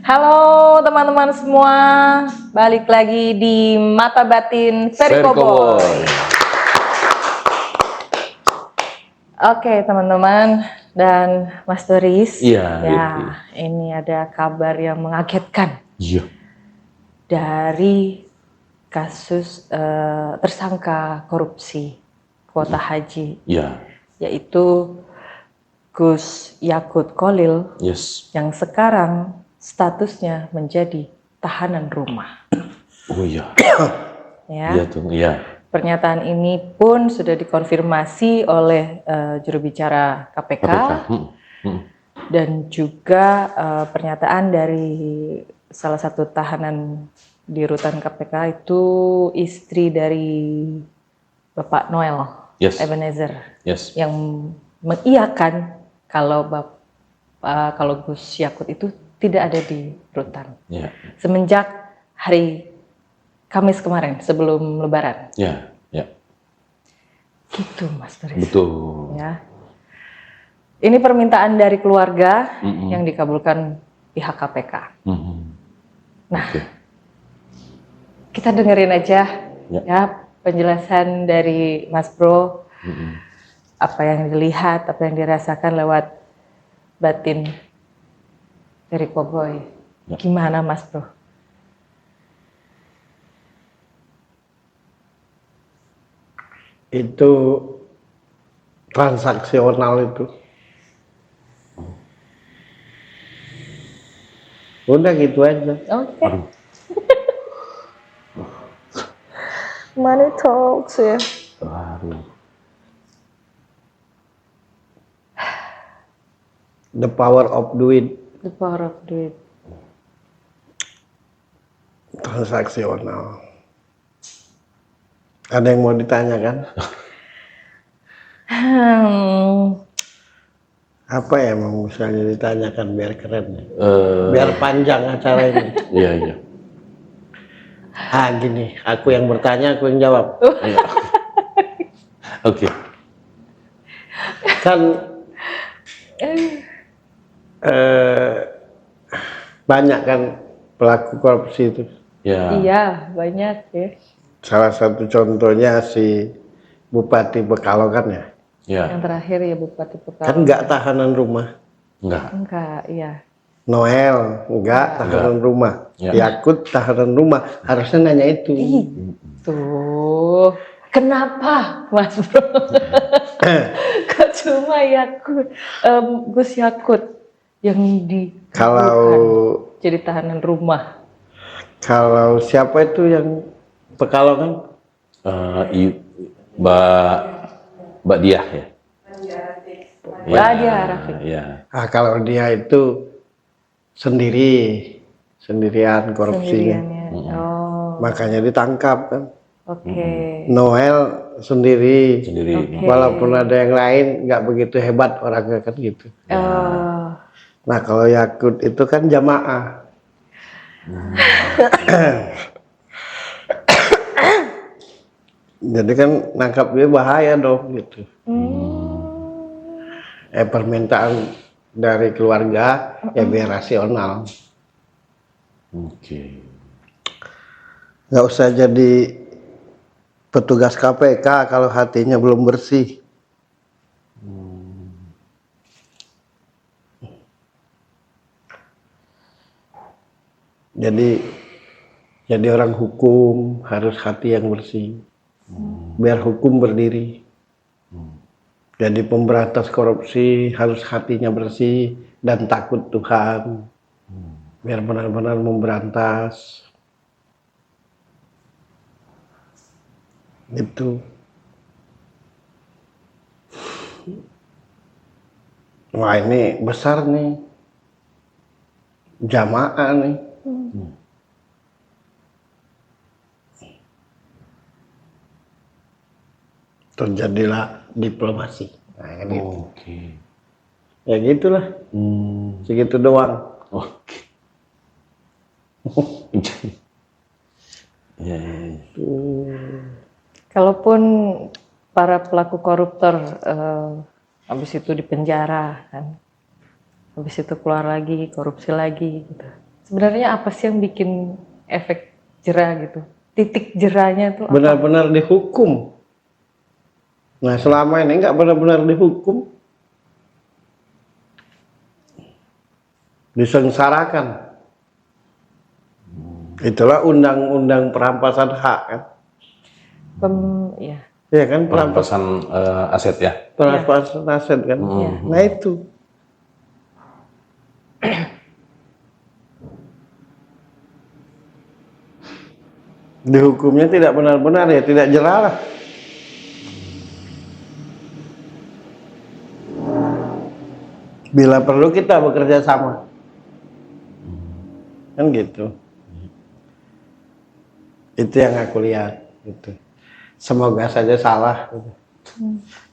Halo teman-teman semua, balik lagi di Mata Batin Veriko Boy. Oke teman-teman dan Mas Doris, Iya. ini ada kabar yang mengagetkan. Iya. Dari kasus tersangka korupsi kuota haji, yaitu Gus Yakut Kholil, yang sekarang statusnya menjadi tahanan rumah. Oh iya. Iya. Pernyataan ini pun sudah dikonfirmasi oleh juru bicara KPK. Dan juga pernyataan dari salah satu tahanan di rutan KPK itu istri dari Bapak Noel Ebenezer, yang mengiyakan kalau Gus Yakut itu tidak ada di rutan semenjak hari Kamis kemarin sebelum Lebaran. Gitu Mas Doris. Betul. Ya. Ini permintaan dari keluarga yang dikabulkan pihak KPK. Nah, kita dengerin aja ya penjelasan dari Mas Bro, apa yang dilihat, apa yang dirasakan lewat batin Veriko Boy. Gimana Mas Bro? Itu transaksional itu. Udah gitu aja. Oke. Money talks ya. The power of duit. The power of duit. Transaksional. Ada yang mau ditanyakan? Apa ya mau misalnya ditanyakan biar keren ya? Biar panjang acara ini. Iya. Gini, aku yang bertanya, aku yang jawab. Oke. Kan banyak kan pelaku korupsi itu. Iya, banyak ya. Salah satu contohnya si Bupati Pekalongan ya. Yang terakhir ya Bupati Pekalongan. Kan enggak tahanan rumah. Enggak, iya. Noel enggak tahanan rumah. Yakut tahanan rumah. Harusnya nanya itu. Tuh, kenapa Mas Bro? Kok cuma Yakut, Gus Yakut yang jadi tahanan rumah? Kalau siapa itu yang Pekalongan? Mbak Diah ya. Mbak Diah Rafiq. Kalau dia itu sendirian korupsinya. Makanya ditangkap kan. Noel sendiri. Walaupun ada yang lain nggak begitu hebat orangnya kan gitu. Nah kalau Yakut itu kan jamaah. Jadi kan nangkap dia bahaya dong gitu. Permintaan dari keluarga ya biar rasional. Nggak usah jadi petugas KPK kalau hatinya belum bersih. Jadi orang hukum harus hati yang bersih. Biar hukum berdiri. Jadi pemberantas korupsi harus hatinya bersih dan takut Tuhan. Biar benar-benar memberantas. Itu. Wah ini besar nih. Jamaah nih. Terjadilah diplomasi. Nah, gitu. Ya gitulah. Segitu doang. Kalaupun para pelaku koruptor habis itu dipenjara kan, habis itu keluar lagi korupsi lagi gitu, Sebenarnya apa sih yang bikin efek jera gitu? Titik jerahnya tuh apa? Benar-benar dihukum. Nah, selama ini nggak benar-benar dihukum, disengsarakan. Itulah undang-undang perampasan hak kan? Ya. Iya kan, perampasan Perampasan aset ya. aset kan? Nah itu. Dihukumnya tidak benar-benar ya, tidak jerah lah. Bila perlu kita bekerja sama. Kan gitu. Itu yang aku lihat gitu. Semoga saja salah gitu.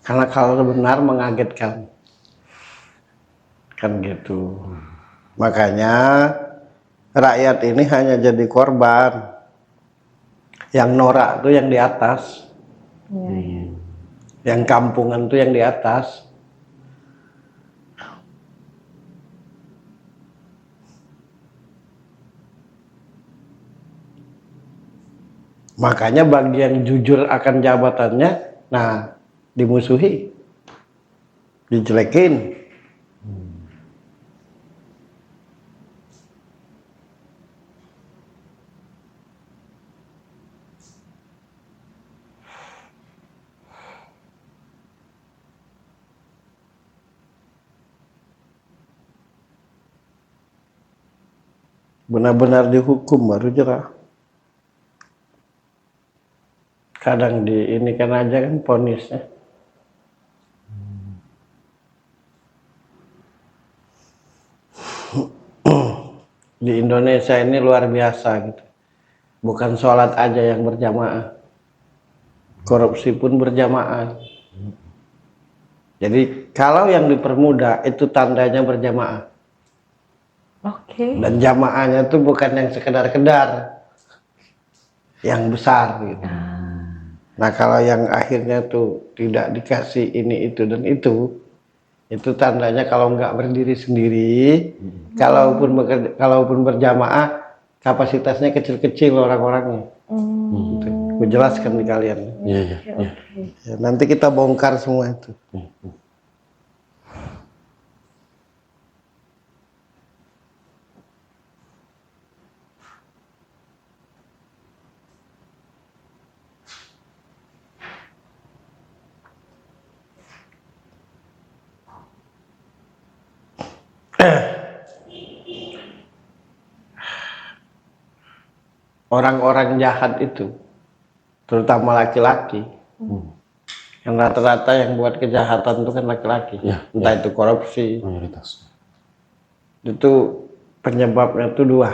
Karena kalau benar mengagetkan. Kan gitu. Makanya rakyat ini hanya jadi korban. Yang norak tuh yang di atas. Yang kampungan tuh yang di atas. Makanya bagi yang jujur akan jabatannya, nah dimusuhi, dijelekin. Benar-benar dihukum baru jerah. Kadang di ini kan aja kan vonisnya. Di Indonesia ini luar biasa gitu. Bukan sholat aja yang berjamaah. Korupsi pun berjamaah. Jadi kalau yang dipermudah itu tandanya berjamaah. Oke. Dan jamaahnya tuh bukan yang sekedar-kedar. Yang besar gitu. Nah kalau yang akhirnya tuh tidak dikasih ini itu dan itu tandanya kalau nggak berdiri sendiri, kalaupun berjamaah kapasitasnya kecil-kecil orang-orangnya. Gitu. Aku jelaskan di kalian. Iya. Ya, nanti kita bongkar semua itu. Orang-orang jahat itu, terutama laki-laki, yang rata-rata yang buat kejahatan itu kan laki-laki, entah itu korupsi, Mayoritas. itu penyebabnya itu dua.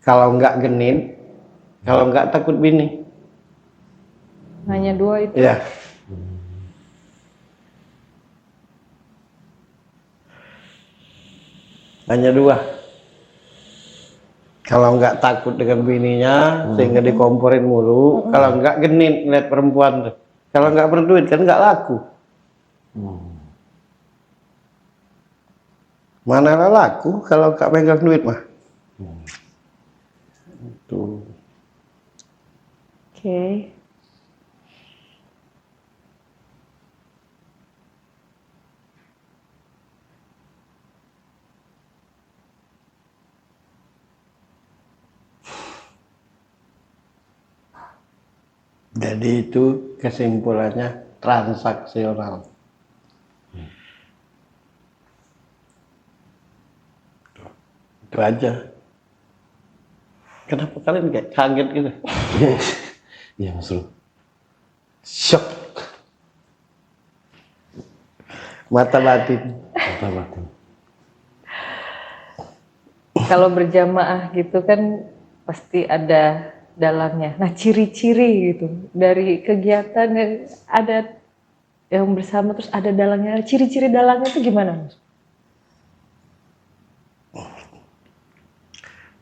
Kalau nggak genit, kalau nggak takut bini. Hanya dua itu? Ya. Hanya dua. Kalau nggak takut dengan bininya, sehingga dikomporin mulu. Kalau nggak genit lihat perempuan tuh. Kalau nggak berduit kan nggak laku. Mana laku kalau nggak pegang duit mah. Tuh. Oke. Jadi itu kesimpulannya transaksional. Itu aja. Kenapa kalian kayak kaget gitu? Iya Mas Ru. Shock. Mata batin. Mata batin. Kalau berjamaah gitu kan pasti ada dalangnya. Nah, ciri-ciri gitu dari kegiatan yang ada yang bersama terus ada dalangnya. Ciri-ciri dalangnya itu gimana, Mas?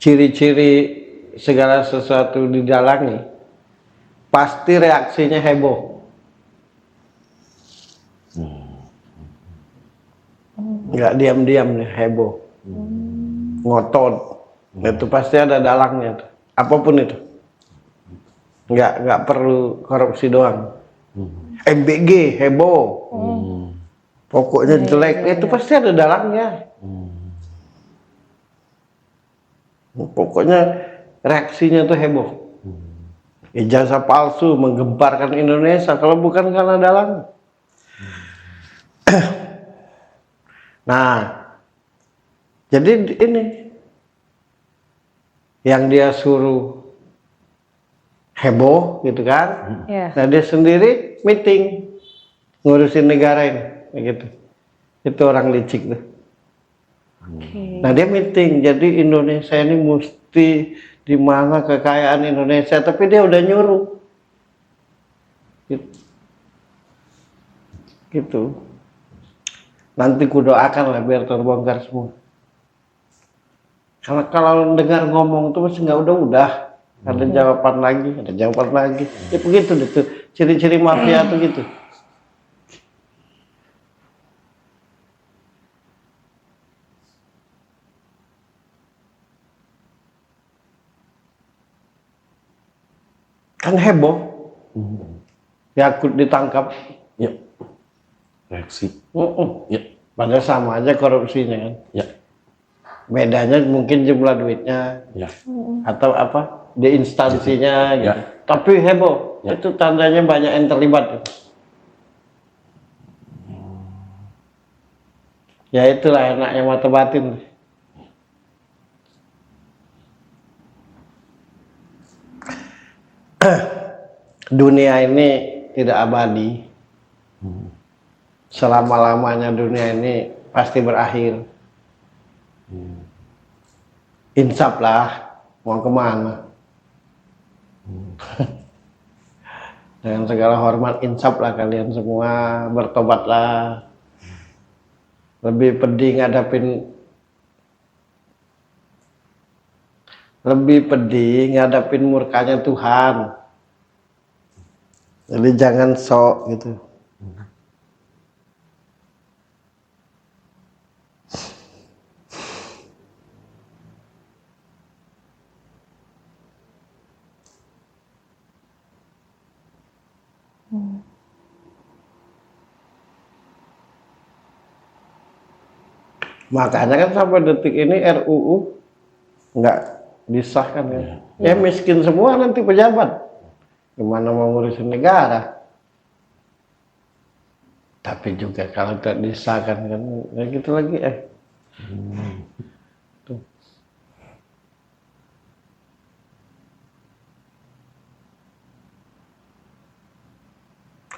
Ciri-ciri segala sesuatu didalangi pasti reaksinya heboh. Nggak diam-diam nih, heboh. ngotot, itu pasti ada dalangnya tuh. Apapun itu, nggak perlu korupsi doang. MBG heboh, pokoknya jelek, itu pasti ada dalangnya. Pokoknya reaksinya tuh heboh. Ijazah palsu menggemparkan Indonesia kalau bukan karena dalang. Nah, jadi ini yang dia suruh heboh gitu kan. Nah, dia sendiri meeting ngurusin negara ini gitu. Itu orang licik tuh. Nah, dia meeting, jadi Indonesia ini mesti di mana kekayaan Indonesia, tapi dia udah nyuruh gitu. Nanti kudoakan lah biar terbongkar semua. Karena kalau dengar ngomong tuh masih nggak udah ada jawaban lagi, ada jawaban lagi. Ya begitu tuh, ciri-ciri mafia tuh gitu. Kan heboh, Yakut ditangkap, Ya. Reaksi. Ya. Padahal sama aja korupsinya kan. Ya. Bedanya mungkin jumlah duitnya, Ya. atau apa di instansinya gitu. Ya. Tapi heboh, Ya. itu tandanya banyak yang terlibat. Ya itulah enaknya mata batin. Dunia ini tidak abadi. Selama-lamanya dunia ini pasti berakhir. Insaf lah, mau kemana? Dengan segala hormat, insaf lah kalian semua, bertobatlah. Lebih pedih ngadapin murkanya Tuhan. Jadi jangan sok gitu. Makanya kan sampai detik ini RUU nggak disahkan kan. Ya miskin semua nanti pejabat. Gimana mau ngurusin negara? Tapi juga kalau tidak disahkan kan, ya gitu lagi Tuh.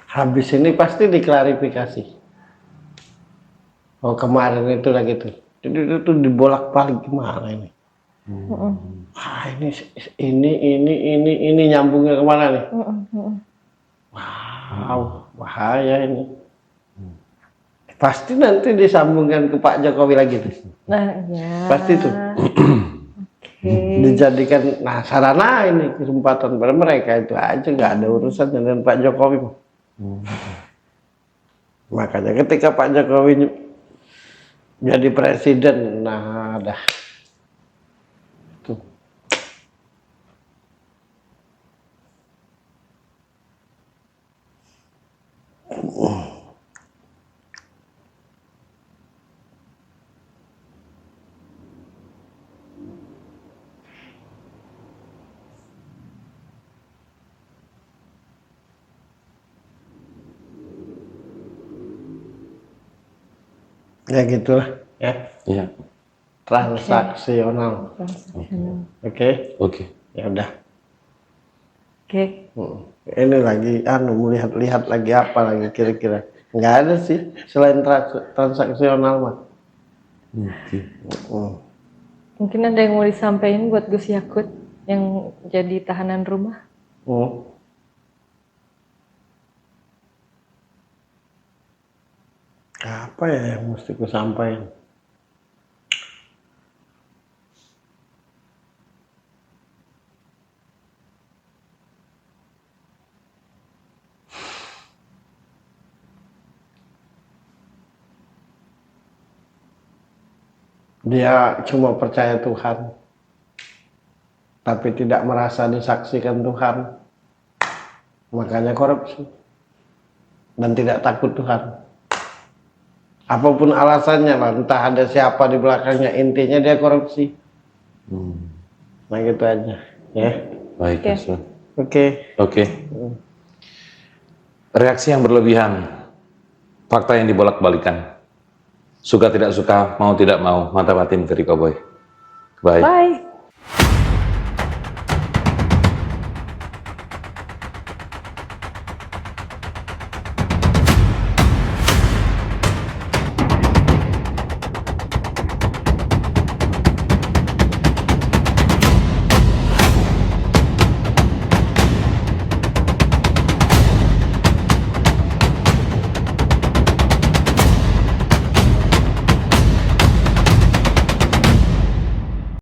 Habis ini pasti diklarifikasi. Oh kemarin itu lagi tuh, itu dibolak-balik gimana ini? Ini nyambungnya kemana nih? Wow, bahaya ini. Pasti nanti disambungkan ke Pak Jokowi lagi tuh. Nah, ya. Pasti tuh. Dijadikan sarana ini kesempatan pada mereka itu aja, nggak ada urusan dengan Pak Jokowi. Makanya ketika Pak Jokowi jadi presiden, nah dah tuh. Ya gitulah ya. Iya. Transaksional. Oke. Ya udah. Oke. Ini lagi melihat-lihat lagi apa lagi kira-kira. Nggak ada sih selain transaksional mah. Mungkin ada yang mau disampaikan buat Gus Yakut yang jadi tahanan rumah. Apa ya yang mesti ku sampaikan? Dia cuma percaya Tuhan, tapi tidak merasa disaksikan Tuhan. Makanya korupsi. Dan tidak takut Tuhan. Apapun alasannya lah, entah ada siapa di belakangnya, intinya dia korupsi. Nah gitu aja. Ya. Baik, Oke. Mas Wan. Oke. Oke. Reaksi yang berlebihan, fakta yang dibolak-balikan, suka tidak suka, mau tidak mau, mata batin dari Koboy. Baik. Bye.